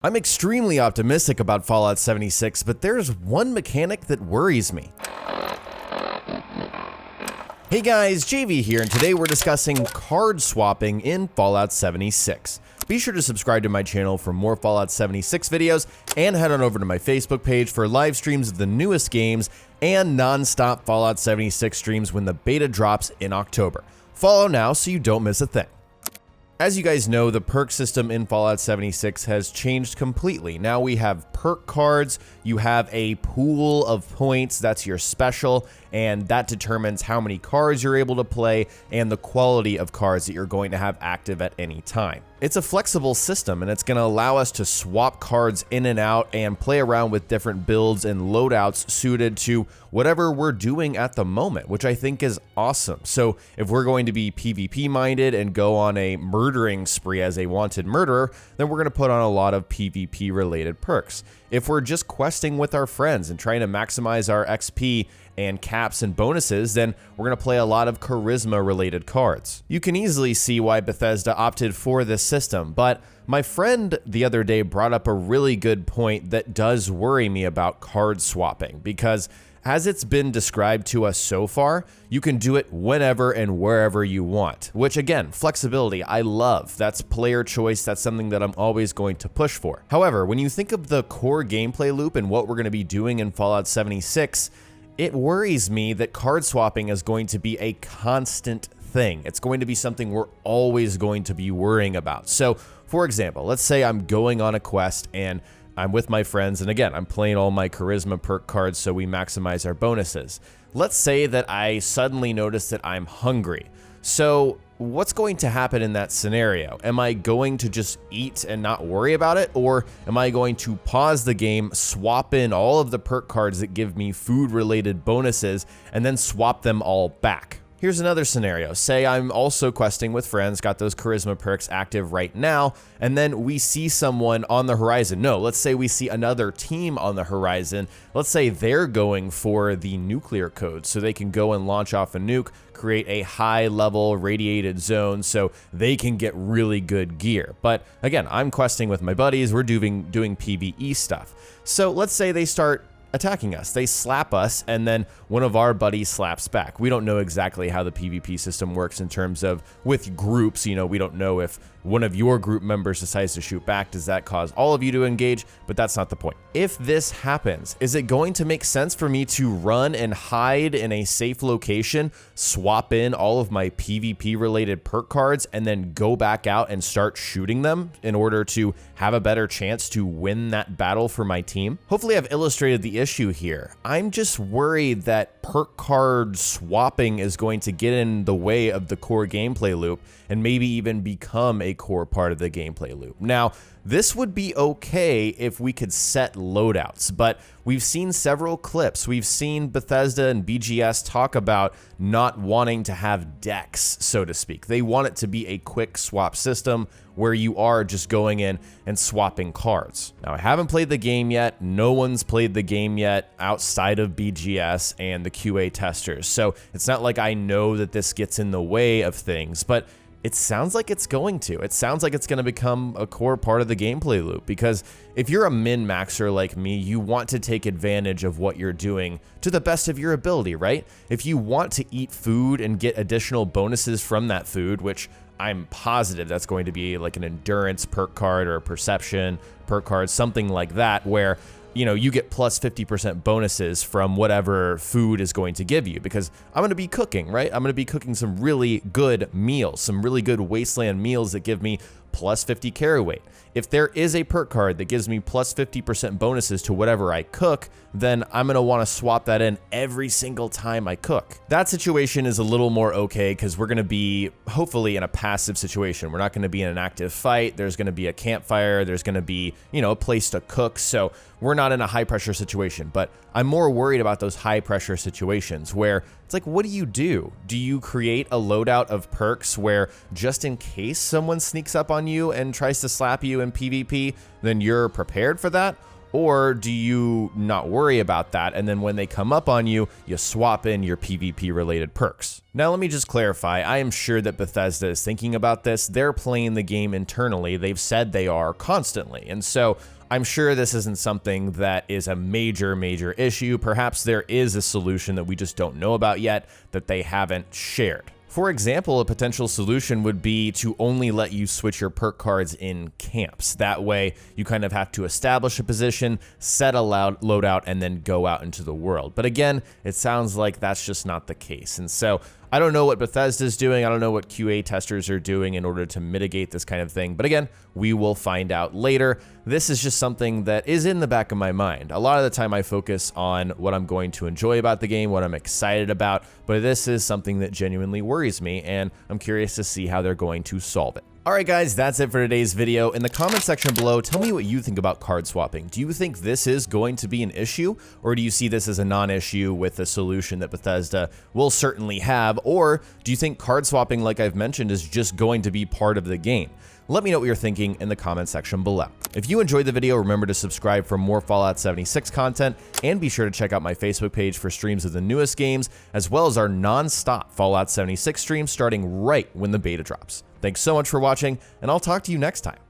I'm extremely optimistic about Fallout 76, but there's one mechanic that worries me. Hey guys, JV here, and today we're discussing card swapping in Fallout 76. Be sure to subscribe to my channel for more Fallout 76 videos, and head on over to my Facebook page for live streams of the newest games and non-stop Fallout 76 streams when the beta drops in October. Follow now so you don't miss a thing. As you guys know, the perk system in Fallout 76 has changed completely. Now we have perk cards, you have a pool of points, that's your special, and that determines how many cards you're able to play and the quality of cards that you're going to have active at any time. It's a flexible system, and it's going to allow us to swap cards in and out and play around with different builds and loadouts suited to whatever we're doing at the moment, which I think is awesome. So if we're going to be PvP minded and go on a murdering spree as a wanted murderer, then we're going to put on a lot of PvP related perks. If we're just questing with our friends and trying to maximize our XP and caps and bonuses, then we're going to play a lot of charisma related cards. You can easily see why Bethesda opted for this system, but my friend the other day brought up a really good point that does worry me about card swapping, because as it's been described to us so far, you can do it whenever and wherever you want, which again, flexibility, I love. That's player choice. That's something that I'm always going to push for. However, when you think of the core gameplay loop and what we're going to be doing in Fallout 76, it worries me that card swapping is going to be a constant thing. It's going to be something we're always going to be worrying about. So, for example, let's say I'm going on a quest and I'm with my friends, and again, I'm playing all my charisma perk cards so we maximize our bonuses. Let's say that I suddenly notice that I'm hungry. So what's going to happen in that scenario? Am I going to just eat and not worry about it? Or am I going to pause the game, swap in all of the perk cards that give me food-related bonuses, and then swap them all back? Here's another scenario. Say I'm also questing with friends, got those charisma perks active right now, and then we see someone on the horizon. No, let's say we see another team on the horizon. Let's say they're going for the nuclear code so they can go and launch off a nuke, create a high-level radiated zone so they can get really good gear. But again, I'm questing with my buddies. We're doing PvE stuff. So let's say they start attacking us. They slap us, and then one of our buddies slaps back. We don't know exactly how the PvP system works in terms of with groups. You know, we don't know if one of your group members decides to shoot back. Does that cause all of you to engage? But that's not the point. If this happens, is it going to make sense for me to run and hide in a safe location, swap in all of my PvP related perk cards, and then go back out and start shooting them in order to have a better chance to win that battle for my team? Hopefully I've illustrated the issue here. I'm just worried that perk card swapping is going to get in the way of the core gameplay loop and maybe even become a core part of the gameplay loop. Now, this would be okay if we could set loadouts, but we've seen several clips. We've seen Bethesda and BGS talk about not wanting to have decks, so to speak. They want it to be a quick swap system where you are just going in and swapping cards. Now, I haven't played the game yet. No one's played the game yet outside of BGS and the QA testers. So it's not like I know that this gets in the way of things, but it sounds like it's going to. It sounds like it's going to become a core part of the gameplay loop, because if you're a min-maxer like me, you want to take advantage of what you're doing to the best of your ability, right? If you want to eat food and get additional bonuses from that food, which I'm positive that's going to be like an endurance perk card or a perception perk card, something like that, where you know, you get plus 50% bonuses from whatever food is going to give you, because I'm going to be cooking, right? I'm going to be cooking some really good meals, some really good wasteland meals that give me plus 50 carry weight. If there is a perk card that gives me plus 50% bonuses to whatever I cook, then I'm going to want to swap that in every single time I cook. That situation is a little more okay because we're going to be hopefully in a passive situation. We're not going to be in an active fight. There's going to be a campfire. There's going to be, you know, a place to cook. So we're not in a high pressure situation, but I'm more worried about those high pressure situations where it's like, what do you do? Do you create a loadout of perks where just in case someone sneaks up on you and tries to slap you in PvP, then you're prepared for that? Or do you not worry about that, and then when they come up on you, you swap in your PvP related perks? Now let me just clarify, I am sure that Bethesda is thinking about this. They're playing the game internally. They've said they are constantly, and so I'm sure this isn't something that is a major issue. Perhaps there is a solution that we just don't know about yet that they haven't shared. For example, a potential solution would be to only let you switch your perk cards in camps. That way, you kind of have to establish a position, set a loadout, and then go out into the world. But again, it sounds like that's just not the case. And so I don't know what Bethesda's doing. I don't know what QA testers are doing in order to mitigate this kind of thing. But again, we will find out later. This is just something that is in the back of my mind. A lot of the time I focus on what I'm going to enjoy about the game, what I'm excited about, but this is something that genuinely worries me, and I'm curious to see how they're going to solve it. Alright guys, that's it for today's video. In the comment section below, tell me what you think about card swapping. Do you think this is going to be an issue, or do you see this as a non-issue with a solution that Bethesda will certainly have, or do you think card swapping, like I've mentioned, is just going to be part of the game? Let me know what you're thinking in the comment section below. If you enjoyed the video, remember to subscribe for more Fallout 76 content, and be sure to check out my Facebook page for streams of the newest games, as well as our non-stop Fallout 76 streams starting right when the beta drops. Thanks so much for watching, and I'll talk to you next time.